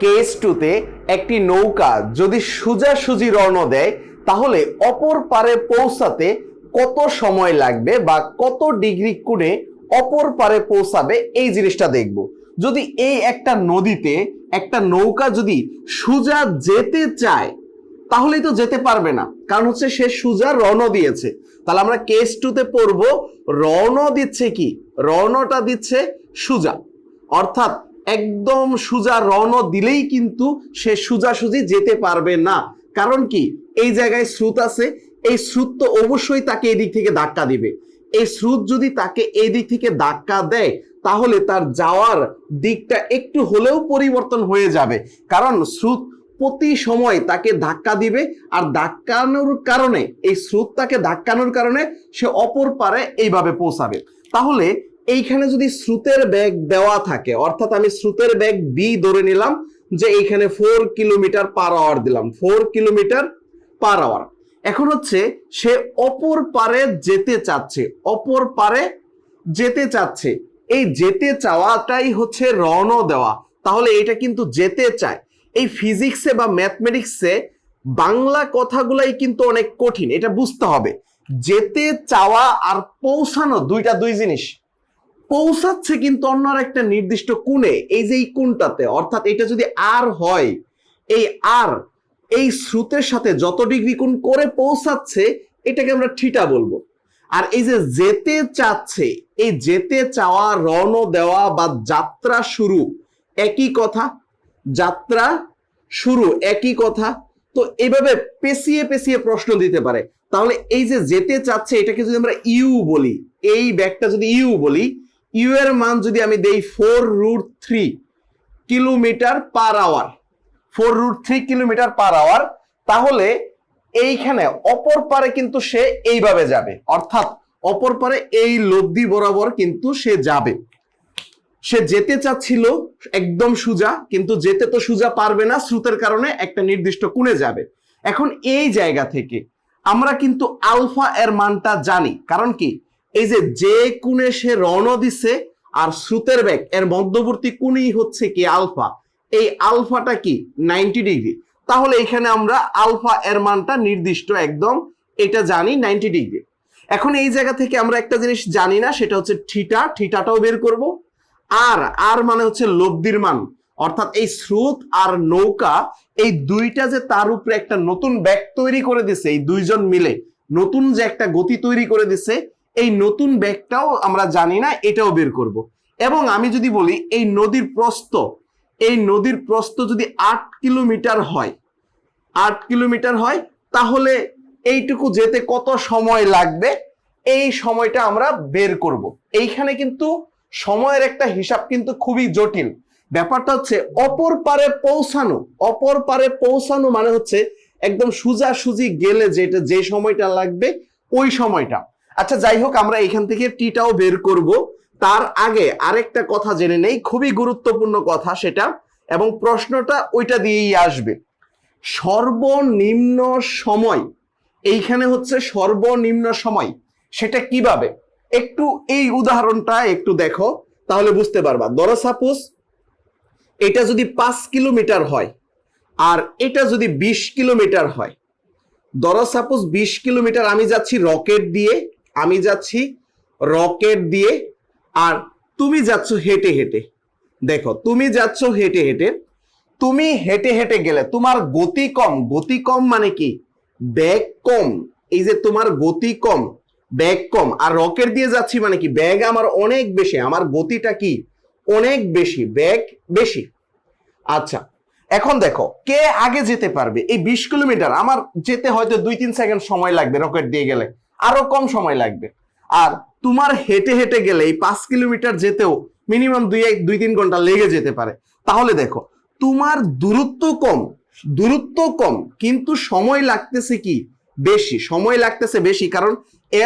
Case 2 তে একটি নৌকা যদি সোজাসুজি রওনা দেয় তাহলে অপর পারে পৌঁছাতে কত সময় লাগবে বা কত ডিগ্রি কোণে অপর পারে পৌঁছাবে এই জিনিসটা দেখব। যদি এই একটা নদীতে একটা নৌকা যদি সোজা যেতে চায় তাহলেই তো যেতে পারবে না, কারণ হচ্ছে সে সোজা রওনা দিয়েছে। তাহলে আমরা কেস 2 তে পড়ব রওনা দিচ্ছে কি, রওনাটা দিচ্ছে সোজা, অর্থাৎ একদম সোজা রওনা দিলেই কিন্তু সে সোজাসুজি যেতে পারবে না। কারণ কি, এই জায়গায় স্রোত আছে, এই স্রোত তো অবশ্যই তাকে এই দিক থেকে ধাক্কা দিবে। এই স্রোত যদি তাকে এই দিক থেকে ধাক্কা দেয় তাহলে তার যাওয়ার দিকটা একটু হলেও পরিবর্তন হয়ে যাবে, কারণ স্রোত প্রতি সময় তাকে ধাক্কা দিবে, আর ধাক্কানোর কারণে এই স্রোত তাকে ধাক্কানোর কারণে সে অপর পারে এইভাবে পৌঁছাবে। তাহলে এইখানে যদি স্রোতের বেগ দেওয়া থাকে, অর্থাৎ আমি স্রোতের বেগ বি ধরে নিলাম যে এইখানে 4 কিলোমিটার পার আওয়ার দিলাম, 4 কিলোমিটার পার আওয়ার। এখন হচ্ছে সে অপর পারে যেতে চাচ্ছে, অপর পারে যেতে চাচ্ছে, এই যেতে চাওয়াটাই হচ্ছে রওনা দেওয়া। তাহলে এটা কিন্তু যেতে চায়। এই ফিজিক্সে বা ম্যাথমেটিক্সে বাংলা কথাগুলাই কিন্তু অনেক কঠিন, এটা বুঝতে হবে। যেতে চাওয়া আর পৌঁছানো দুই জিনিস। পৌঁছাচ্ছে কিন্তু অন্য একটা নির্দিষ্ট কোণে, এই যে এই কোণটাতে, অর্থাৎ এটা যদি আর হয়, এই আর এই স্রোতের সাথে যত ডিগ্রি কোণ করে পৌঁছাচ্ছে এটাকে আমরা থিটা বলবো। আর এই যে যেতে চাচ্ছে, এই যেতে চাওয়া, রওনা দেওয়া বা যাত্রা শুরু একই কথা, যাত্রা শুরু একই কথা। তো এইভাবে পেঁচিয়ে পেঁচিয়ে প্রশ্ন দিতে পারে। তাহলে এই যে যেতে চাচ্ছে এটাকে যদি আমরা ইউ বলি, এই ব্যাগটা যদি ইউ বলি, ইউ এর মান যদি আমি দেই 4√3 kilometre per hour, 4√3 kilometre per hour, তাহলে এইখানে অপর পারে কিন্তু সে এইভাবে যাবে, অর্থাৎ অপর পারে এই লব্ধি বরাবর কিন্তু সে যাবে। সে যেতে চাচ্ছিল একদম সোজা, কিন্তু যেতে তো সোজা পারবে না, স্রোতের কারণে একটা নির্দিষ্ট কোণে যাবে। এখন এই জায়গা থেকে আমরা কিন্তু আলফা এর মানটা জানি, কারণ কি, এই যে কোণে সে রওনা দিছে আর স্রোতের বেগ এর মধ্যবর্তী কোণই হচ্ছে কি আলফা, এই আলফাটা কি 90 ডিগ্রি। তাহলে এখানে আমরা আলফা এর মানটা নির্দিষ্ট একদম এটা জানি 90 ডিগ্রি। এখন এই জায়গা থেকে আমরা একটা জিনিস জানি না, সেটা হচ্ছে থিটা, থিটাটাও বের করব। আর মানে হচ্ছে লব্ধির মান, অর্থাৎ এই স্রোত আর নৌকা এই দুইটা যে তার উপরে একটা নতুন বেগ তৈরি করে দিছে, এই দুইজন মিলে নতুন যে একটা গতি তৈরি করে দিছে, এই নতুন বেগটাও আমরা জানি না, এটাও বের করব। এবং আমি যদি বলি এই নদীর প্রস্থ যদি 8 কিলোমিটার হয়, 8 কিলোমিটার হয়, তাহলে এইটুকু যেতে কত সময় লাগবে, এই সময়টা আমরা বের করব। এইখানে কিন্তু সময়ের একটা হিসাব কিন্তু খুবই জটিল। ব্যাপারটা হচ্ছে অপর পারে পৌঁছানো, অপর পারে পৌঁছানো মানে হচ্ছে একদম সোজাসুজি গেলে যে সময়টা লাগবে ওই সময়টা। আচ্ছা যাই হোক, আমরা এখান থেকে টিটাও বের করব। তার আগে আরেকটা কথা জেনে নেই, খুবই গুরুত্বপূর্ণ কথা সেটা, এবং প্রশ্নটা ওইটা দিয়েই আসবে। সর্বনিম্ন সময়, এইখানে হচ্ছে সর্বনিম্ন সময়, সেটা কিভাবে, একটু এই উদাহরণটা একটু দেখো তাহলে বুঝতে পারবা। ধরো সাপোজ এটা যদি 5 কিলোমিটার হয় আর এটা যদি 20 কিলোমিটার হয়, ধরো সাপোজ 20 কিলোমিটার আমি যাচ্ছি রকেট দিয়ে, আর তুমি যাচ্ছ হেঁটে হেঁটে। দেখো তুমি যাচ্ছ হেঁটে হেঁটে, তুমি হেঁটে হেঁটে গেলে তোমার গতি কম, গতি কম মানে কি, বেগ কম। এই যে তোমার গতি কম, বেগ কম, আর রকেট দিয়ে যাচ্ছি মানে কি, বেগ আমার অনেক বেশি, আমার গতিটা কি অনেক বেশি, বেগ বেশি। আচ্ছা এখন দেখো কে আগে যেতে পারবে। এই 20 কিলোমিটার আমার যেতে হয়তো 2-3 সেকেন্ড সময় লাগবে, রকেট দিয়ে গেলে আরো কম সময় লাগবে। আর তোমার হেঁটে হেঁটে গেলে এই 5 কিলোমিটার যেতেও মিনিমাম 2-3 ঘন্টা লেগে যেতে পারে। তাহলে দেখো তোমার দূরত্ব কম কিন্তু সময় লাগতেছে কি বেশি, সময় লাগতেছে বেশি, কারণ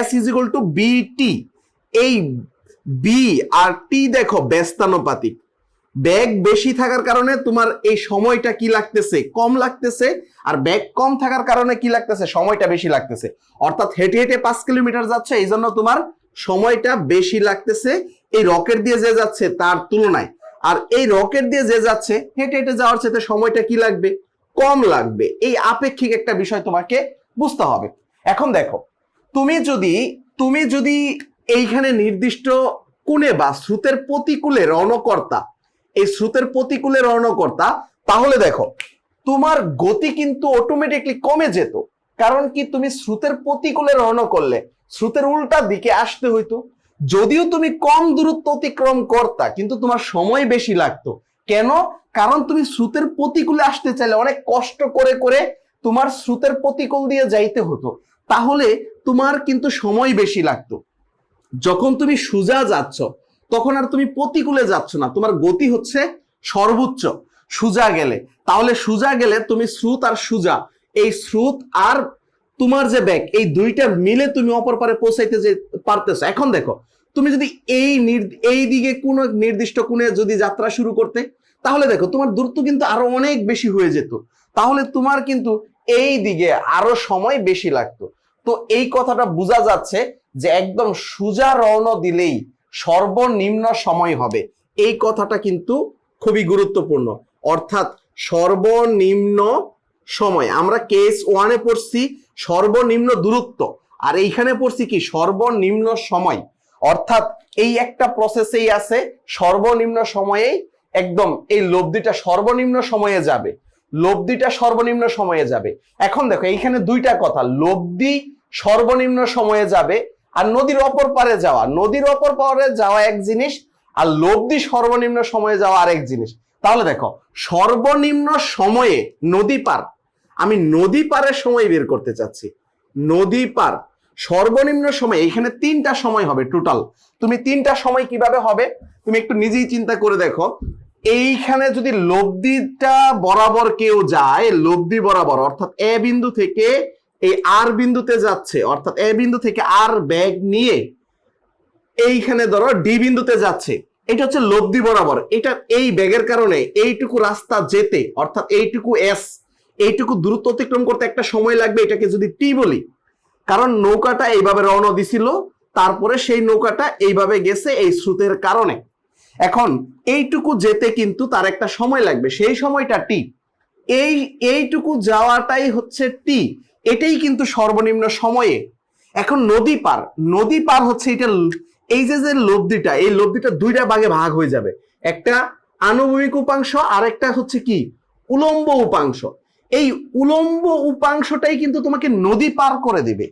S = BT। এই বি আর টি দেখো ব্যস্তানুপাতিক, বেগ বেশি থাকার কারণে তোমার এই সময়টা কি লাগতেছে, কম লাগতেছে, আর বেগ কম থাকার কারণে কি লাগতেছে, সময়টা বেশি লাগতেছে। অর্থাৎ হেঁটে হেঁটে 5 কিলোমিটার যাচ্ছে, এই জন্য তোমার সময়টা বেশি লাগতেছে এই রকেট দিয়ে যে যাচ্ছে তার তুলনায়। আর এই রকেট দিয়ে যে যাচ্ছে হেঁটে হেঁটে যাওয়ার চাইতে সময়টা কি লাগবে, কম লাগবে। এই আপেক্ষিক একটা বিষয় তোমাকে বুঝতে হবে। এখন দেখো, তুমি যদি এইখানে নির্দিষ্ট কোণে বা স্রোতের প্রতিকূলে রণকর্তা, এই স্রোতের প্রতিকূলে রণকর্তা, তাহলে দেখো তোমার গতি কিন্তু অটোমেটিকলি কমে যেত। কারণ কি, তুমি স্রোতের প্রতিকূলে রওনা করলে স্রোতের উল্টা দিকে আসতে হইতো। যদিও তুমি কম দূরত্ব অতিক্রম করতা, কিন্তু তোমার সময় বেশি লাগতো। কেন? কারণ তুমি স্রোতের প্রতিকূলে আসতে চাইলে অনেক কষ্ট করে করে তোমার স্রোতের প্রতিকূল দিয়ে যাইতে হতো, তাহলে তোমার কিন্তু সময় বেশি লাগতো। যখন তুমি সোজা যাচ্ছ তখন আর তুমি প্রতিকূলে যাচ্ছ না, তোমার গতি হচ্ছে সর্বোচ্চ সোজা গেলে। তাহলে সোজা গেলে তুমি স্রোত আর সোজা, এই স্রোত আর তোমার যে ব্যাগ, এই দুইটা মিলে তুমি অপর পারে পৌঁছাইতে যে পারতেছো। এখন দেখো, তুমি যদি এই দিকে কোন নির্দিষ্ট কোণে যদি যাত্রা শুরু করতে, তাহলে দেখো তোমার দূরত্ব কিন্তু আরো অনেক বেশি হয়ে যেত, তাহলে তোমার কিন্তু এই দিকে আরো সময় বেশি লাগতো। তো এই কথাটা বোঝা যাচ্ছে যে একদম সোজা রওনা দিলেই সর্বনিম্ন সময় হবে, এই কথাটা কিন্তু খুবই গুরুত্বপূর্ণ। অর্থাৎ সর্বনিম্ন সময়, আমরা কেস 1-এ পড়ছি সর্বনিম্ন দূরত্ব, আর এইখানে পড়ছি কি সর্বনিম্ন সময়। অর্থাৎ এই একটা প্রসেসেই আছে সর্বনিম্ন সময়েই একদম এই লব্ধিটা সর্বনিম্ন সময়ে যাবে, লব্ধিটা সর্বনিম্ন সময়ে যাবে। এখন দেখো এইখানে দুইটা কথা, লব্ধি সর্বনিম্ন সময়ে যাবে আর নদীর অপর পারে যাওয়া, নদীর অপর পারে যাওয়া এক জিনিস, আর লব্ধি সর্বনিম্ন সময়ে যাওয়া আরেক জিনিস। তাহলে দেখো সর্বনিম্ন সময়ে নদী পার, আমি নদী পারের সময় বের করতে চাচ্ছি। নদী পার সর্বনিম্ন সময়, এখানে 3টা সময় হবে টোটাল। তুমি 3টা সময় কিভাবে হবে তুমি একটু নিজেই চিন্তা করে দেখো। এইখানে যদি লব্ধিটা বরাবর কেউ যায়, লব্ধি বরাবর, অর্থাৎ এ বিন্দু থেকে এই আর বিন্দুতে যাচ্ছে, অর্থাৎ এ বিন্দু থেকে আর ব্যাগ নিয়ে এইখানে ধরো ডি বিন্দুতে যাচ্ছে, এটা হচ্ছে লব্ধি বরাবর। এটা এই ব্যাগের কারণে এইটুকু রাস্তা যেতে, অর্থাৎ এইটুকু এস, এইটুকু দূরত্ব অতিক্রম করতে একটা সময় লাগবে, এটাকে যদি টি বলি। কারণ নৌকাটা এইভাবে রওনা দিছিল, তারপরে সেই নৌকাটা এইভাবে গেছে এই স্রোতের কারণে। এখন এইটুকু যেতে কিন্তু তার একটা সময় লাগবে, সেই সময়টা টি। এইটুকু যাওয়াটাই হচ্ছে টি, এটাই কিন্তু সর্বনিম্ন সময়ে। এখন নদী পার, নদী পার হচ্ছে এটা, এই যে লব্ধিটা, এই লব্ধিটা 2টা ভাগে ভাগ হয়ে যাবে, একটা আনুভূমিক উপাংশ আর একটা হচ্ছে কি উলম্ব উপাংশ। এই উলম্ব উপাংশটাই কিন্তু তোমাকে নদী পার করে দিবে,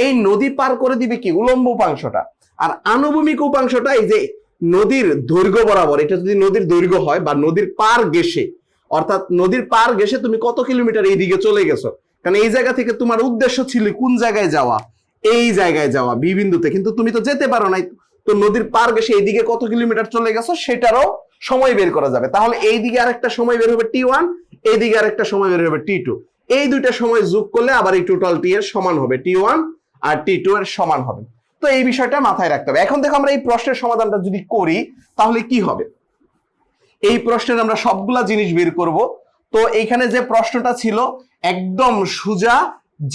এই নদী পার করে দিবে কি উলম্ব উপাংশটা। আর আনুভূমিক উপাংশটা এই যে নদীর দৈর্ঘ্য বরাবর, এটা যদি নদীর দৈর্ঘ্য হয় বা নদীর পার গেছে, অর্থাৎ নদীর পার গেছে তুমি কত কিলোমিটার এই দিকে চলে গেছো, কারণ এই জায়গা থেকে তোমার উদ্দেশ্য ছিল কোন জায়গায় যাওয়া, এই জায়গায় যাওয়া বি বিন্দুতে, কিন্তু তুমি তো যেতে পারো নাই। তো নদীর পার গেছে এইদিকে কত কিলোমিটার চলে গেছো সেটারও সময় বের করা যাবে। তাহলে এইদিকে আরেকটা সময় বের হবে T1, এইদিকে আরেকটা সময় বের হবে T2, এই দুইটা সময় যোগ করলে আবার এই টোটাল টি এর সমান হবে, T1 আর T2 এর সমান হবে। তো এই বিষয়টা মাথায় রাখতে হবে। এখন দেখো আমরা এই প্রশ্নের সমাধানটা যদি করি তাহলে কি হবে, এই প্রশ্নের আমরা সবগুলা জিনিস বের করব। তো এইখানে যে প্রশ্নটা ছিল একদম সোজা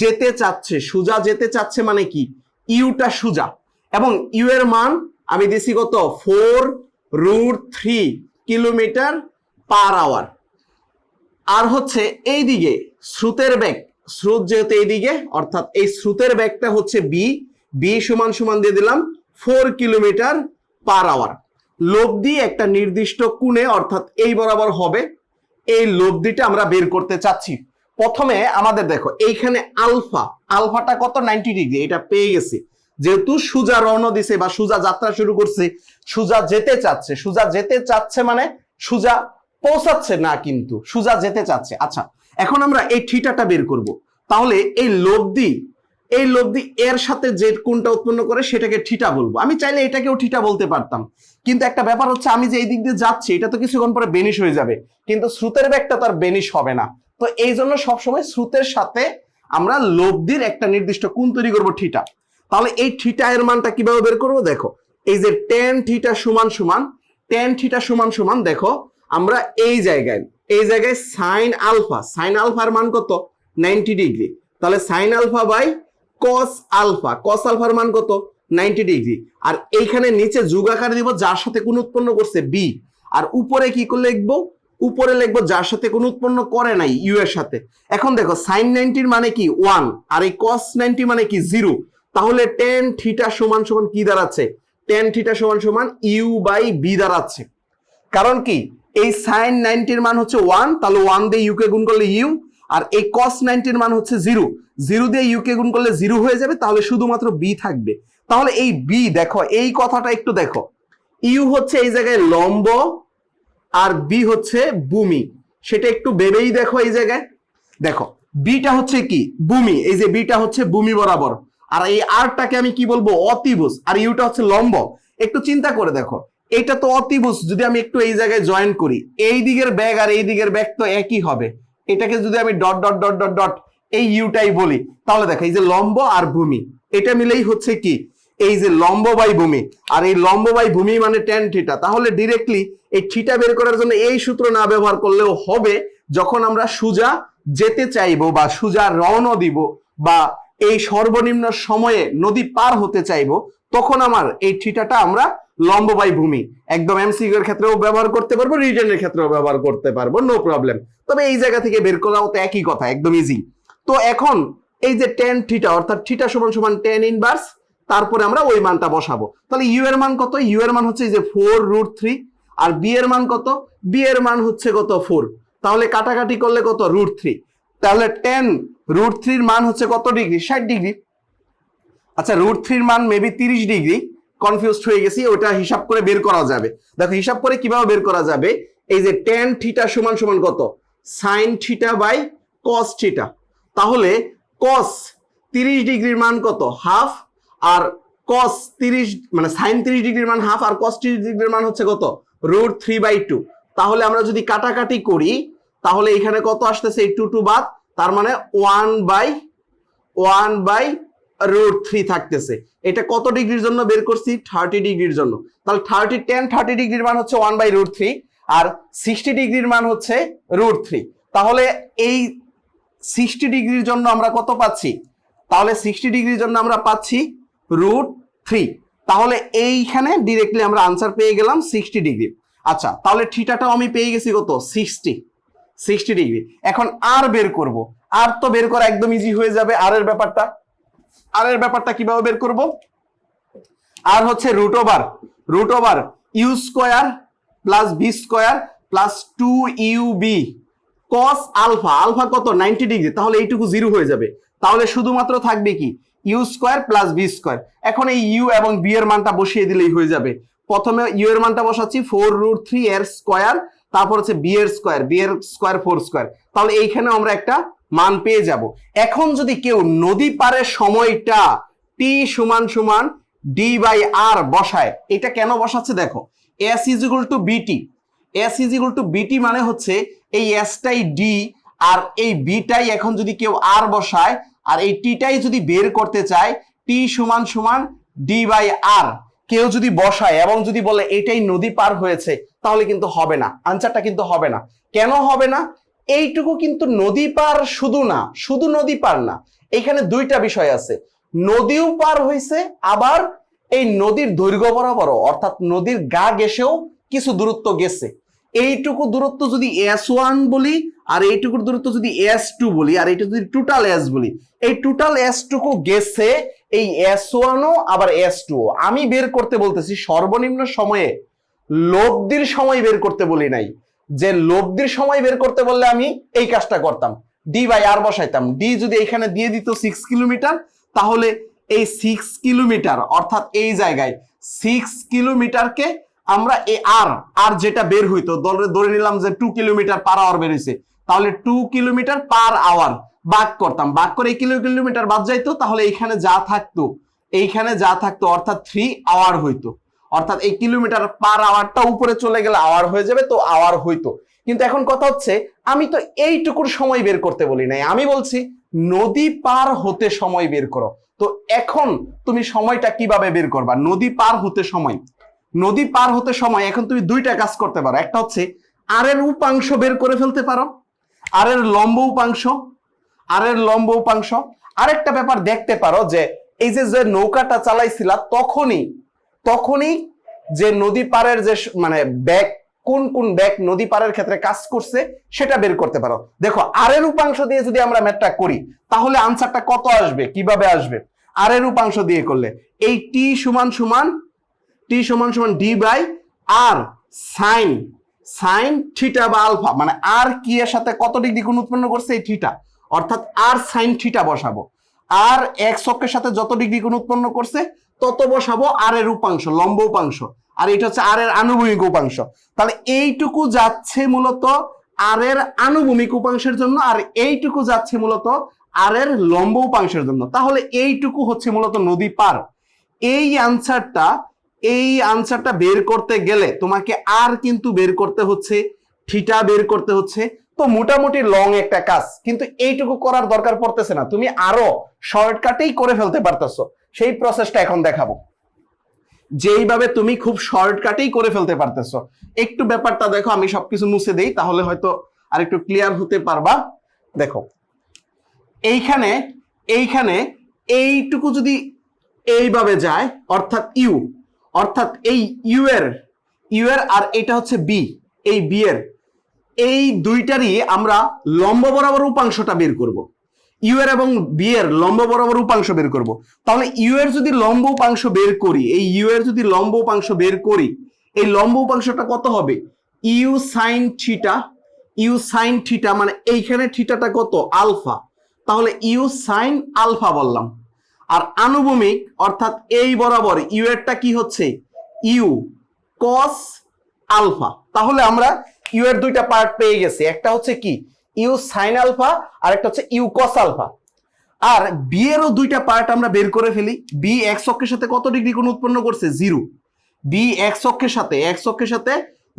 যেতে চাচ্ছে, সোজা যেতে চাচ্ছে মানে কি ইউটা সোজা, এবং ইউ এর মান আমি দিছি কত 4√3 কিলোমিটার পার আওয়ার। আর হচ্ছে এই দিকে স্রোতের বেগ, স্রোত যেহেতু এইদিকে, অর্থাৎ এই স্রোতের বেগটা হচ্ছে বি, বি সমান সমান দিয়ে দিলাম 4 কিলোমিটার পার আওয়ার। লব্ধি একটা নির্দিষ্ট কোণে অর্থাৎ এই বরাবর হবে, এই লব্ধিটা আমরা বের করতে চাচ্ছি। প্রথমে আমাদের দেখো এইখানে আলফা, আলফাটা কত 90 ডিগ্রি, এটা পেয়ে গেছি। যেহেতু সোজা রওনা দিছে বা সোজা যাত্রা শুরু করছে, সোজা যেতে চাচ্ছে, সোজা যেতে চাচ্ছে মানে সোজা পৌঁছাচ্ছে না, কিন্তু সোজা যেতে চাচ্ছে। আচ্ছা এখন আমরা এই থিটাটা বের করব। তাহলে এই লব্ধি এর সাথে যে কোণটা উৎপন্ন করে সেটাকে থিটা বলবো। আমি চাইলে এটাকেও থিটা বলতে পারতাম, কিন্তু একটা ব্যাপার হচ্ছে আমি যে এই দিক দিয়ে যাচ্ছি এটা তো কিছুক্ষণ পরে বেনিশ হয়ে যাবে, কিন্তু স্রোতের বেগটা তো আর বেনিশ হবে না। তো এই জন্য সবসময় স্রোতের সাথে আমরা লব্ধির একটা নির্দিষ্ট কোণ তৈরি করবো থিটা। তাহলে এই থিটা এর মানটা কিভাবে বের করবো, দেখো এই যে tan থিটা সমান সমান, tan থিটা সমান সমান, দেখো আমরা এই জায়গায় সাইন আলফা, সাইন আলফার মান কত 90 ডিগ্রি, তাহলে sine alpha by cos alpha, cos আলফার মান কত 90 ডিগ্রি। আর এইখানে নিচে যোগ আকারে দিব যার সাথে কোণ উৎপন্ন করছে বি, আর উপরে কি করে লিখবো, উপরে লিখবো যার সাথে কোনো উৎপন্ন করে নাই ইউ এর সাথে। এখন দেখো sin 90 মানে কি 1 আর এই cos 90 মানে কি 0, তাহলে tan থিটা সমান সমান কি দাঁড়াচ্ছে, tan থিটা সমান সমান ইউ বাই বি দাঁড়াচ্ছে। কারণ কি এই sin 90 এর মান হচ্ছে 1, তাহলে 1 দিয়ে ইউ কে গুণ করলে ইউ, আর এই cos 90 এর মান হচ্ছে 0, 0 দিয়ে ইউ কে গুণ করলে 0 হয়ে যাবে, তাহলে শুধুমাত্র বি থাকবে। তাহলে এই বি দেখো, এই কথাটা একটু দেখো, ইউ হচ্ছে এই জায়গায় লম্ব আর বি হচ্ছে ভূমি, সেটা একটু ভেবেই দেখো। এই জায়গায় দেখো বিটা হচ্ছে কি ভূমি, এই যে বিটা হচ্ছে ভূমি বরাবর, আর এই আরটাকে আমি কি বলবো অতিভুজ, আর ইউটা হচ্ছে লম্ব। একটু চিন্তা করে দেখো, এটা তো অতিভুজ, যদি আমি একটু এই জায়গায় জয়েন করি, এই দিকের ব্যাগ আর এই দিকের ব্যাগ তো একই হবে, এটাকে যদি আমি dot dot dot dot dot এই ইউটাই বলি, তাহলে দেখো এই যে লম্ব আর ভূমি এটা মিলেই হচ্ছে কি এই যে লম্ব বাই ভূমি, আর এই লম্ব বাই ভূমি মানে tan থিটা। তাহলে ডিরেক্টলি এই থিটা বের করার জন্য এই সূত্র না ব্যবহার করলেও হবে, যখন আমরা সোজা যেতে চাইবো বা সোজা রওনা দিব বা এই সর্বনিম্ন সময়ে নদী পার হতে চাইবো, তখন আমার এই থিটাটা আমরা লম্ব বাই ভূমি একদম এমসিকিউ এর ক্ষেত্রেও ব্যবহার করতে পারবো, রিটেনের ক্ষেত্রেও ব্যবহার করতে পারবো, নো প্রবলেম। তবে এই জায়গা থেকে বের করাও তো একই কথা, একদম ইজি। তো এখন এই যে tan থিটা অর্থাৎ থিটা সমান সমান tan ইনভার্স, তারপরে আমরা ওই মানটা বসাবো। তাহলে ইউ এর মান কত, ইউ এর মান হচ্ছে এই যে 4√3, আর বি এর মান কত, বি এর মান হচ্ছে কত 4, তাহলে কাটাকাটি করলে কত √3, তাহলে tan√3 এর মান হচ্ছে কত ডিগ্রি, 60 ডিগ্রি। আচ্ছা √3 এর মান মেবি 30 ডিগ্রি, কনফিউজড হয়ে গেছি, ওটা হিসাব করে বের করা যাবে। দেখো হিসাব করে কিভাবে বের করা যাবে, এই যে tan থিটা সমান সমান কত sin theta by cos theta, তাহলে cos 30 ডিগ্রির মান কত হাফ, আর cos 30 মানে sin 30 ডিগ্রির মান হাফ, আর cos 30 ডিগ্রির মান হচ্ছে কত √3/2। তাহলে আমরা যদি কাটাকাটি করি, তাহলে এখানে কত আসতেছে, এই 2 বাদ, তার মানে 1/√3 থাকতেছে। এটা কত ডিগ্রির জন্য বের করছি, 30 ডিগ্রির জন্য। তাহলে tan 30 ডিগ্রির মান হচ্ছে 1/√3, আর 60 ডিগ্রির মান হচ্ছে √3। তাহলে এই 60 ডিগ্রির জন্য আমরা কত পাচ্ছি, তাহলে 60 ডিগ্রির জন্য আমরা পাচ্ছি √3। তাহলে এইখানে ডিরেক্টলি আমরা আনসার পেয়ে গেলাম 60 ডিগ্রি। আচ্ছা তাহলে থিটাটাও আমি পেয়ে গেছি কত 60 ডিগ্রি। এখন আর বের করব, আর তো বের করা একদম ইজি হয়ে যাবে। আর এর ব্যাপারটা কিভাবে বের করব, আর হচ্ছে √ওভার U square plus B square plus 2UB cos alpha কত 90 ডিগ্রি, তাহলে এইটুকু 0 হয়ে যাবে, তাহলে শুধুমাত্র থাকবে কি U square plus B square. এখন এই ইউ এবং বি এর মানটা বসিয়ে দিলেই হয়ে যাবে। প্রথমে ইউ এর মানটা বসাচ্ছি 4√3 এর স্কয়ার, তারপর হচ্ছে বি এর স্কয়ার 4 স্কয়ার, তাহলে এইখানে আমরা একটা মান পেয়ে যাব। এখন যদি কেউ নদী পারের সময়টা t সমান সমান d/r বসায়, এটা কেন বসাচ্ছে দেখো, s = bt, s = bt মানে হচ্ছে এই s টাই d আর এই b টাই এখন যদি কেউ r বসায় আর এই t টাই যদি বের করতে চায় t সমান সমান d/r কেউ যদি বসায় এবং যদি বলে এটাই নদী পার হয়েছে, তাহলে কিন্তু হবে না, আনসারটা কিন্তু হবে না। কেন হবে না, এইটুকু কিন্তু নদী পার শুধু নদী পার না, এখানে দুইটা বিষয় আছে, নদীও পার হয়েছে, আবার এই নদীর দৈর্ঘ্য বরাবর অর্থাৎ নদীর গা ঘেঁষেও কিছু দূরত্ব গেছে। এইটুকু দূরত্ব যদি S1 বলি আর এইটুকুর দূরত্ব যদি S2 বলি আর এটা যদি টোটাল S বলি, এই টোটাল S টুকু গেছে এই S1 ও আবার S2 ও। আমি বের করতে বলতেছি সর্বনিম্ন সময়ে, লব্ধির সময় বের করতে বলি নাই, যে লব্ধির সময় বের করতে বললে আমি এই কাজটা করতাম, d/r বসাইতাম। d যদি এখানে দিয়ে দিত 6 কিলোমিটার, তাহলে এই 6 কিলোমিটার অর্থাৎ এই জায়গায় 6 কিলোমিটারকে আমরা এই আর যেটা বের হইতো ধরে নিলাম যে 2 কিলোমিটার পার আওয়ার বের হইছে, তাহলে 2 কিলোমিটার পার আওয়ার ভাগ করতাম, ভাগ করে কিলোমিটার বাদ যাইতো, তাহলে এইখানে যা থাকতো অর্থাৎ 3 আওয়ার হইতো, অর্থাৎ এই কিলোমিটার পার আওয়ারটা উপরে চলে গেলে আওয়ার হয়ে যাবে, তো আওয়ার হইতো। কিন্তু এখন কথা হচ্ছে আমি তো এইটুকুর সময় বের করতে বলি নাই, আমি বলছি নদী পার হতে সময় বের করো। তো এখন তুমি সময়টা কিভাবে বের করবা, নদী পার হতে সময় এখন তুমি দুইটা কাজ করতে পারো, একটা হচ্ছে আর এর উপাংশ বের করে ফেলতে পারো, আর এর লম্ব উপাংশ। আরেকটা ব্যাপার দেখতে পারো যে এই যে নৌকাটা চালাইছিলা তখনই যে নদী পারের যে মানে ব্যাগ কোন কোন বেগ নদী পারের ক্ষেত্রে কাজ করছে সেটা বের করতে পারো। দেখো আর এর উপাংশ দিয়ে যদি আমরা ম্যাথটা করি তাহলে আনসারটা কত আসবে, কিভাবে আসবে? আর এর উপাংশ দিয়ে করলে এই টি সমান সমান ডি বাই আর সাইন থিটা বা আলফা, মানে আর কি এর সাথে কত ডিগ্রি কোণ উৎপন্ন করছে এই থিটা, অর্থাৎ আর সাইন থিটা বসাবো। আর এক্স অক্ষের সাথে যত ডিগ্রি কোণ উৎপন্ন করছে তত বসাবো আর এর উপাংশ, লম্ব উপাংশ, আর এটা হচ্ছে আর এর আনুভূমিক উপাংশ। তাহলে এইটুকু যাচ্ছে মূলত আর এর আনুভূমিক উপাংশের জন্য, আর এইটুকু যাচ্ছে মূলত আর এর লম্ব উপাংশের জন্য। তাহলে এইটুকু হচ্ছে মূলত নদী পার। এই আনসারটা বের করতে গেলে তোমাকে আর কিন্তু বের করতে হচ্ছে, থিটা বের করতে হচ্ছে। তো মোটামুটি লং একটা কাজ, কিন্তু এইটুকু করার দরকার পড়তেছে না, তুমি আরো শর্টকাটেই করে ফেলতে পারতেছো। সেই প্রসেসটা এখন দেখাবো, যেইভাবে তুমি খুব শর্টকাটেই করে ফেলতে পারতেছো। একটু ব্যাপারটা দেখো, আমি সবকিছু মুছে দেই, তাহলে হয়তো আর একটু ক্লিয়ার হতে পারবা। দেখো এইখানে এইটুকু যদি এইভাবে যায়, অর্থাৎ এই ইউ এর আর এটা হচ্ছে বি, এই বি এর এই দুইটারই আমরা লম্ব বরাবর উপাংশটা বের করব। ইউ এর এবং বি এর লম্ব বরাবর উপাংশ বের করব। তাহলে ইউ এর যদি লম্ব উপাংশ বের করি, এই ইউ এর যদি লম্ব উপাংশ বের করি, এই লম্ব উপাংশটা কত হবে? ইউ সাইন থিটা, মানে এইখানে থিটাটা কত? আলফা। তাহলে ইউ সাইন আলফা বললাম। আর আনুভূমিক অর্থাৎ এই বরাবর ইউ এরটা কি হচ্ছে? U cos alpha. তাহলে আমরা ইউ এর দুইটা পার্ট পেয়ে গেছি, একটা হচ্ছে কি ইউ সাইন আলফা, আর একটা হচ্ছে ইউ কস আলফা। আর বি এরও দুইটা পার্ট আমরা বের করে ফেলি। বি এক্স অক্ষের সাথে কত ডিগ্রি কোণ উৎপন্ন করছে? 0। বি এক্স অক্ষের সাথে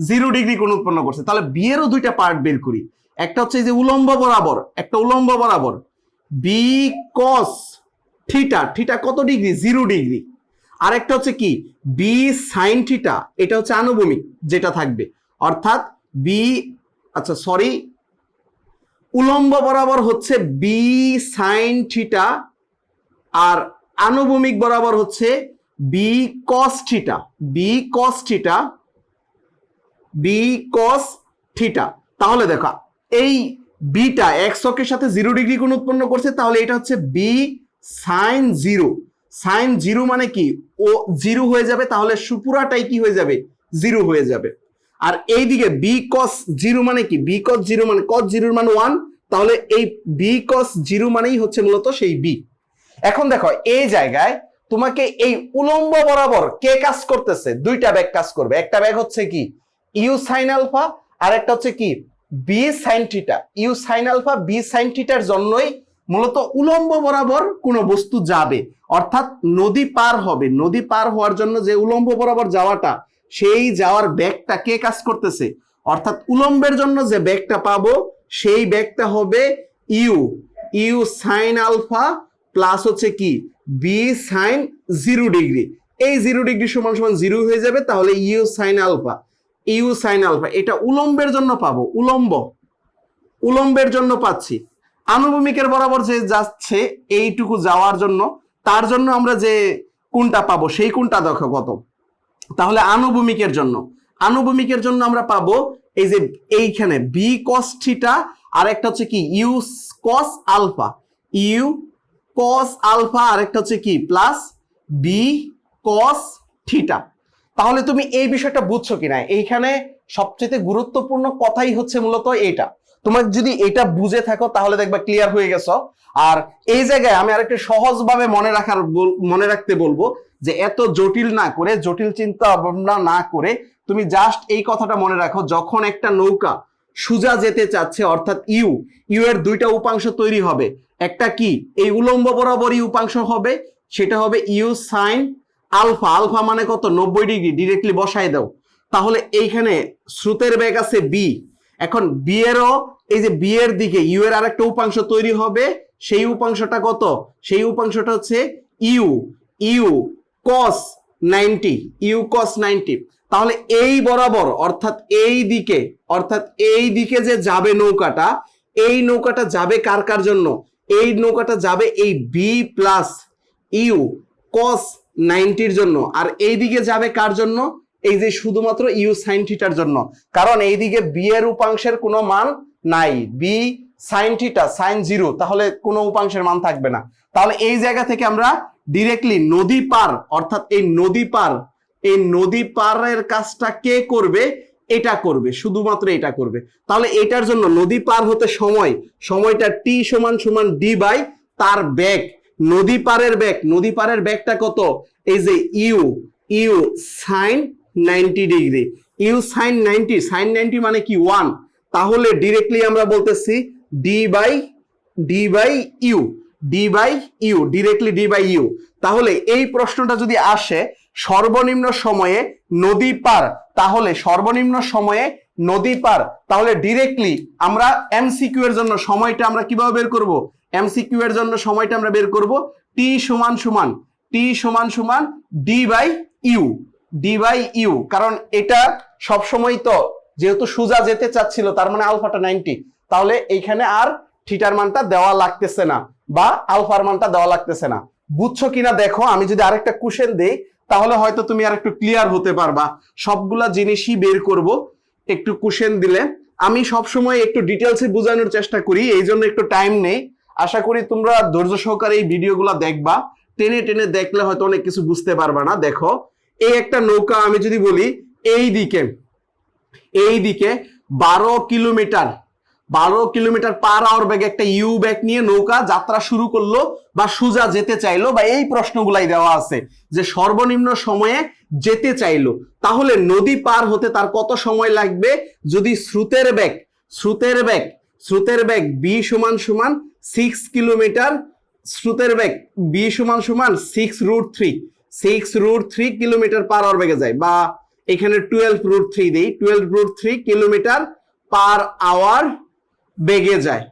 0 ডিগ্রি কোণ উৎপন্ন করছে। তাহলে বি এরও দুইটা পার্ট বের করি, একটা হচ্ছে যে উলম্ব বরাবর বি কস থিটা কত ডিগ্রি? 0 ডিগ্রি। আর একটা হচ্ছে কি বি সাইন থিটা, এটা হচ্ছে আনুভূমিক যেটা থাকবে, অর্থাৎ উলম্ব বরাবর হচ্ছে বি সাইন থিটা, আর আনুভূমিক বরাবর হচ্ছে বি কস থিটা। তাহলে দেখো এই বিটা এক্স অক্ষের সাথে 0 ডিগ্রি কোণ উৎপন্ন করছে, তাহলে এটা হচ্ছে বি সাইন 0 মানে কি ও 0 হয়ে যাবে, তাহলে পুরাটাই কি হয়ে যাবে? 0 হয়ে যাবে। আর এইদিকে বি কস 0 মানে কি? বি কস 0 মানে কস 0 মানে 1, তাহলে এই বি কস 0 মানেই হচ্ছে মূলত সেই বি। এখন দেখো এই জায়গায় তোমাকে এই উলম্ব বরাবর কে কাজ করতেছে? দুইটা বেগ কাজ করবে। একটা বেগ হচ্ছে কি ইউ সাইন আলফা, আর একটা হচ্ছে কি B sine theta. U sine alpha B sine থিটার জন্যই মূলত উলম্ব বরাবর কোনো বস্তু যাবে, অর্থাৎ নদী পার হবে। নদী পার হওয়ার জন্য যে উলম্ব বরাবর যাওয়াটা, সেই যাওয়ার বেগটা কে কাজ করতেছে? অর্থাৎ উলম্বের জন্য যে বেগটা পাবো সেই বেগটা হবে ইউ সাইন আলফা প্লাস হচ্ছে কি বি সাইন 0 ডিগ্রি। এই 0 ডিগ্রি সমান 0 হয়ে যাবে, তাহলে ইউ সাইন আলফা এটা উলম্বের জন্য পাবো, উলম্বের জন্য পাচ্ছি। আনুভূমিকের বরাবর যে যাচ্ছে এইটুকু যাওয়ার জন্য, তার জন্য আমরা যে কোণটা পাবো সেই কোণটা দেখো কত। তাহলে আনুভূমিকের জন্য আমরা পাবো এই যে এইখানে বি কস থিটা, আর একটা হচ্ছে কি ইউ কস আলফা, আর একটা হচ্ছে কি প্লাস বি কস থিটা। তাহলে তুমি এই বিষয়টা বুঝছো কিনা? এইখানে সবচেয়ে গুরুত্বপূর্ণ কথাই হচ্ছে মূলত এটা। তোমার যদি এটা বুঝে থাকো তাহলে দেখবা ক্লিয়ার হয়ে গেছো। আর এই জায়গায় আমি আরেকটু সহজভাবে মনে রাখতে বলবো যে এত জটিল না করে, জটিল চিন্তা ভাবনা না করে তুমি জাস্ট এই কথাটা মনে রাখো, যখন একটা নৌকা সোজা যেতে চাচ্ছে, অর্থাৎ ইউ এর দুইটা উপাংশ তৈরি হবে। একটা কি এই উলম্ব বরাবরই উপাংশ হবে, সেটা হবে ইউ সাইন আলফা মানে কত? 90 ডিগ্রি। ডিরেক্টলি বসাই দাও। তাহলে এইখানে স্রোতের বেগ আছে বি। এখন বি এরও এই যে বি এর দিকে ইউ এর আরেকটা উপাংশ তৈরি হবে, সেই উপাংশটা কত? সেই উপাংশটা হচ্ছে ইউ কস 90। তাহলে এই বরাবর অর্থাৎ এই দিকে যে যাবে নৌকাটা, এই নৌকাটা যাবে কার জন্য? এই নৌকাটা যাবে এই বি প্লাস ইউ কস 90 জন্য। আর এই দিকে যাবে কার জন্য? এই যে শুধুমাত্র ইউ সাইন থিটার জন্য, কারণ এইদিকে বি এর উপাংশের কোনো মান নাই, বি সাইন থিটা সাইন 0, তাহলে কোনো উপাংশের মান থাকবে না। তাহলে এই জায়গা থেকে আমরা ডিরেক্টলি নদী পার, অর্থাৎ এই নদী পারের কাজটা কে করবে? এটা করবে, শুধুমাত্র এটা করবে। তাহলে এটার জন্য নদী পার হতে সময়টা টি সমান সমান ডি বাই তার বেগ, নদী পারের বেগটা কত? এই যে U sine 90 degree, U sine 90 মানে কি 1, তাহলে ডিরেক্টলি আমরা বলতেছি D by U, directly D by U. তাহলে এই প্রশ্নটা যদি আসে সর্বনিম্ন সময়ে নদী পার, তাহলে ডিরেক্টলি আমরা এমসিকিউ এর জন্য সময়টা আমরা কিভাবে বের করব? এমসিকিউ এর জন্য সময়টা আমরা বের করব টি সমান সমান ডি বাই ইউ, কারণ এটা সবসময় তো যেহেতু সোজা যেতে চাচ্ছিল, তার মানে আলফাটা 90, তাহলে এইখানে আর থিটার মানটা দেওয়া লাগতেছে না বা আলফার মানটা দেওয়া লাগতেছে না। বুঝছো কিনা দেখো, আমি যদি আরেকটা কোশ্চেন দেই তাহলে হয়তো তুমি আর একটু ক্লিয়ার হতে পারবা। সবগুলা জিনিসই বের করব একটু কোশ্চেন দিলে। আমি সবসময় একটু ডিটেলসে বোঝানোর চেষ্টা করি, এই জন্য একটু টাইম নেই। আশা করি তোমরা ধৈর্য সহকারে এই ভিডিওগুলো দেখবা, টেনে দেখলে হয়তো অনেক কিছু বুঝতে পারবা না। দেখো, এই একটা নৌকা আমি যদি বলি এইদিকে 12 কিলোমিটার পার আওয়ার বেগে একটা ইউ বেগ নিয়ে নৌকা যাত্রা শুরু করলো বা সোজা যেতে চাইলো, বা এই প্রশ্নগুলাই দেওয়া আছে যে সর্বনিম্ন সময়ে যেতে চাইলো, তাহলে নদী পার হতে তার কত সময় লাগবে? যদি স্রোতের বেগ বি সমান 6 কিলোমিটার, স্রোতের বেগ বি সমান 6√3 কিলোমিটার পার আওয়ার বেগে যায়, বা এখানে 12√3 দেই, 12√3 কিলোমিটার পার আওয়ার বেগে যায়,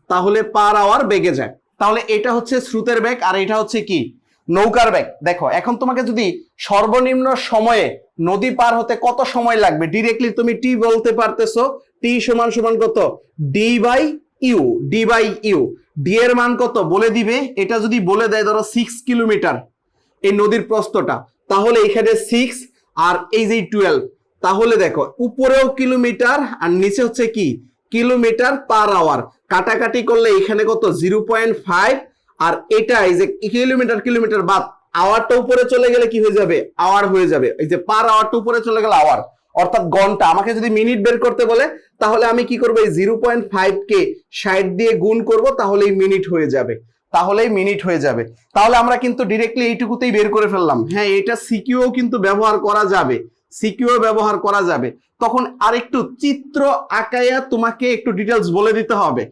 তাহলে পার আওয়ার বেগে যায়। তাহলে এটা হচ্ছে স্রোতের বেগ আর এটা হচ্ছে কি? নৌকার বেগ। দেখো, এখন তোমাকে যদি সর্বনিম্ন সময়ে নদী পার হতে কত সময় লাগবে, ডিরেক্টলি তুমি টি বলতে পারতেছো, টি সমান কত? ডি বাই ইউ, ডি এর মান কত বলে দিবে। এটা যদি বলে দেয় ধরো 6 কিলোমিটার এই নদীর প্রস্থটা, তাহলে এখানে 6 আর এই যে 12, তাহলে দেখো উপরেও কিলোমিটার আর নিচে হচ্ছে কি? Kilometre per hour. কাটাকাটি করলে এখানে কত? 0.5, আর এটা এই যে কিলোমিটার বাদ আওয়ারটা উপরে চলে গেলে কি হয়ে যাবে? আওয়ার হয়ে যাবে। এই যে পার আওয়ারটা উপরে চলে গেলে আওয়ার, অর্থাৎ ঘন্টা। আমাকে যদি মিনিট বের করতে বলে তাহলে আমি কি করবো? এই 0.5 কে 60 দিয়ে গুণ করব, তাহলেই মিনিট হয়ে যাবে। তাহলে আমরা কিন্তু ডিরেক্টলি এইটুকুতেই বের করে ফেললাম। হ্যাঁ, এটা সিকিউ কিন্তু ব্যবহার করা যাবে, তখন আরেকটু চিত্র আঁকায়া তোমাকে একটু ডিটেলস বলে দিতে হবে।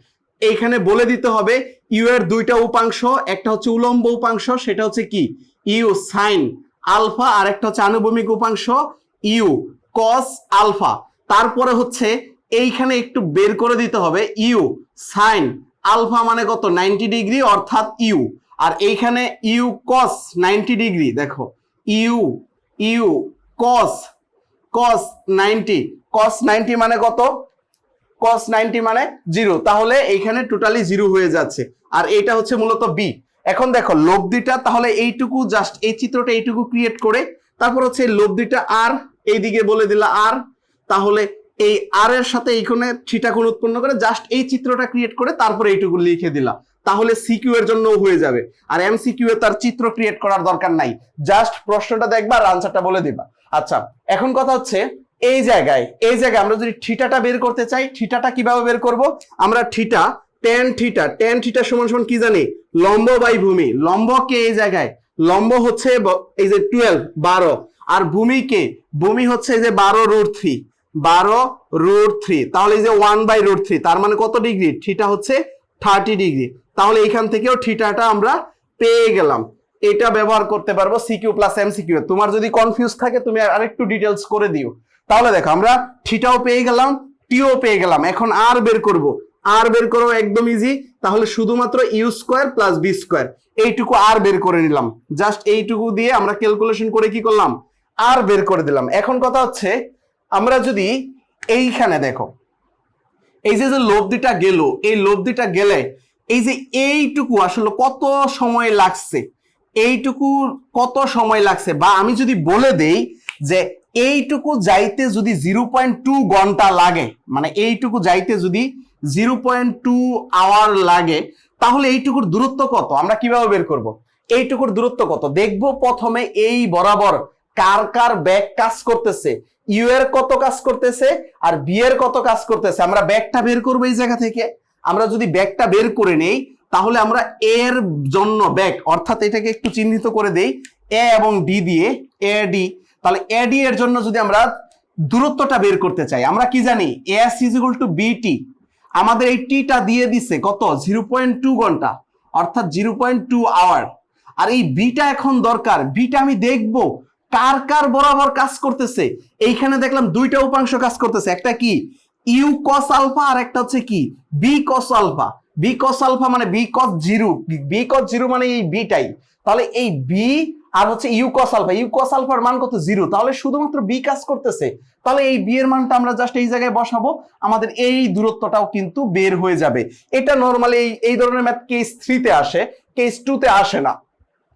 এইখানে বলে দিতে হবে ইউ এর দুইটা উপাংশ, একটা হচ্ছে উলম্ব উপাংশ, সেটা হচ্ছে কি? ইউ সাইন আলফা, আর একটা হচ্ছে আনুভূমিক উপাংশ ইউ কস আলফা। তারপরে হচ্ছে এইখানে একটু বের করে দিতে হবে ইউ সাইন আলফা মানে কত? 90 ডিগ্রি, অর্থাৎ ইউ, আর এইখানে ইউ কস 90 ডিগ্রি। দেখো, ইউ কস 90 মানে কত? cos 90 মানে 0, তাহলে এইখানে টোটালি 0 হয়ে যাচ্ছে, আর এটা হচ্ছে মূলত বি। এখন দেখো লব্ধিটা, তাহলে এইটুকু জাস্ট এই চিত্রটা এইটুকু ক্রিয়েট করে তারপর হচ্ছে লব্ধিটা আর এইদিকে বলে দিলা আর, তাহলে এই আর এর সাথে এইখানে থিটা কোণ উৎপন্ন করে জাস্ট এই চিত্রটা ক্রিয়েট করে তারপরে এইটুকু লিখে দিলা, তাহলে সিকিউ এর জন্য হয়ে যাবে। আর এমসিকিউ এ তার চিত্র ক্রিয়েট করার দরকার নাই, জাস্ট প্রশ্নটা দেখবা আর আনসারটা বলে দিবা। আচ্ছা, এখন কথা হচ্ছে এই জায়গায় আমরা যদি থিটাটা বের করতে চাই, থিটাটা কিভাবে বের করব? আমরা tan থিটা সমান কি জানি? লম্ব বাই ভূমি। লম্বকে এই জায়গায় লম্ব হচ্ছে এই যে 12, আর ভূমি হচ্ছে এই যে 12√3, তাহলে এই যে 1/√3, তার মানে কত ডিগ্রি? থিটা হচ্ছে 30 ডিগ্রি। তাহলে এইখান থেকেও থিটাটা আমরা পেয়ে গেলাম। এটা ব্যবহার করতে পারবো সিকিউ প্লাস এমসিকিউ। তোমার যদি কনফিউজ থাকে তুমি আরেকটু ডিটেলস করে দিও। তাহলে দেখো, আমরা থিটাও পেয়ে গেলাম, টিও পেয়ে গেলাম। এখন আর বের করব, একদম ইজি। তাহলে শুধুমাত্র U square plus B square, এইটুকু আর বের করে নিলাম। জাস্ট এইটুকু দিয়ে আমরা ক্যালকুলেশন করে কি করলাম? আর বের করে দিলাম। এখন কথা হচ্ছে, আমরা যদি এইখানে দেখো, এই যে লব্ধিটা গেল, এই লব্ধিটা গেলে এই যে এইটুকু আসলে কত সময় লাগছে, বা আমি যদি বলে দেই যে এইটুকু যাইতে যদি 0.2 ঘন্টা লাগে, মানে এইটুকু যাইতে যদি 0.2 আওয়ার লাগে, তাহলে এইটুকুর দূরত্ব কত? আমরা কিভাবে বের করব? এইটুকুর দূরত্ব কত দেখব। প্রথমে এই বরাবর কার কার ব্যাগ কাজ করতেছে, ইউ এর কত কাজ করতেছে আর বি এর কত কাজ করতেছে, আমরা ব্যাগটা বের করবো এই জায়গা থেকে। আমরা যদি ব্যাগটা বের করে নেই তাহলে আমরা এর জন্য ব্যাগ, অর্থাৎ এটাকে একটু চিহ্নিত করে দেই এ এবং ডি দিয়ে, এ ডি। তাহলে এ ডি এর জন্য যদি আমরা দূরত্বটা বের করতে চাই, আমরা কি জানি এস ইজ ইকুয়াল টু বিটি। আমাদের এই টিটা দিয়ে দিচ্ছে কত? 0.2 ঘন্টা, অর্থাৎ 0.2 আওয়ার। আর এই বিটা এখন দরকার, বিটা আমি দেখবো কার কার বরাবর কাজ করতেছে। এইখানে দেখলাম দুইটা উপাংশ কাজ করতেছে, একটা কি ইউ কস আলফা আর একটা হচ্ছে কি B cos alpha. B cos alpha মানে B cos zero, B cos zero মানে এই বিটাই। তাহলে এই বি আর হচ্ছে U cos alpha, U cos আলফার মান কত? 0। তাহলে শুধুমাত্র বি কাজ করতেছে। তাহলে এই বি এর মানটা আমরা জাস্ট এই জায়গায় বসাবো, আমাদের এই দূরত্বটাও কিন্তু বের হয়ে যাবে। এটা নরমালি এই ধরনের ম্যাথ কেস 3 তে আসে, কেস 2 তে আসে না।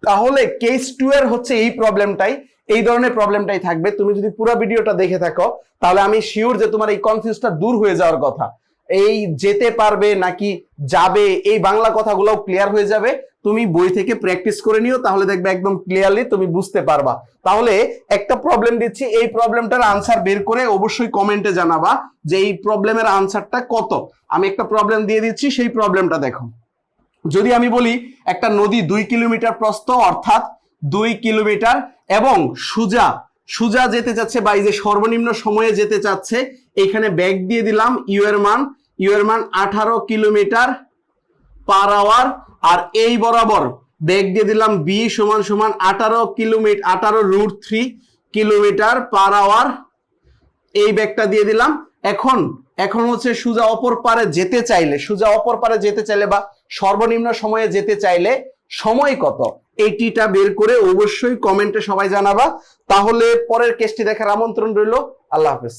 তাহলে কেস 2 এর হচ্ছে এই প্রবলেমটাই, এই ধরনের প্রবলেমটাই থাকবে। তুমি যদি পুরো ভিডিওটা দেখে থাকো তাহলে আমি শিওর যে তোমার এই কনফিউজটা দূর হয়ে যাওয়ার কথা। এই যেতে পারবে নাকি যাবে, এই বাংলা কথাগুলোও ক্লিয়ার হয়ে যাবে। তুমি বই থেকে প্র্যাকটিস করে নিও, তাহলে দেখবে একদম ক্লিয়ারলি তুমি বুঝতে পারবা। তাহলে একটা প্রবলেম দিচ্ছি, এই প্রবলেমটার আনসার বের করে অবশ্যই কমেন্টে জানাবা যে এই প্রবলেমের আনসারটা কত। আমি একটা প্রবলেম দিয়ে দিচ্ছি, সেই প্রবলেমটা দেখো। যদি আমি বলি একটা নদী 2 কিলোমিটার প্রস্থ, অর্থাৎ 2 কিলোমিটার, এবং সুজা যেতে চাচ্ছে বা এই যে সর্বনিম্ন সময়ে যেতে চাচ্ছে, এখানে ব্যাগ দিয়ে দিলাম ইউ এর মান 18 কিলোমিটার পার আওয়ার, আর এই বরাবর ব্যাগ দিয়ে দিলাম বি সমান 18 কিলোমিটার 18√3 কিলোমিটার পার আওয়ার, এই ব্যাগটা দিয়ে দিলাম। এখন হচ্ছে সোজা অপর পারে যেতে চাইলে বা সর্বনিম্ন সময়ে যেতে চাইলে সময় কত, এইটিটা বের করে অবশ্যই কমেন্টে সবাই জানাবা। তাহলে পরের কেসটি দেখার আমন্ত্রণ রইল। আল্লাহ হাফেজ।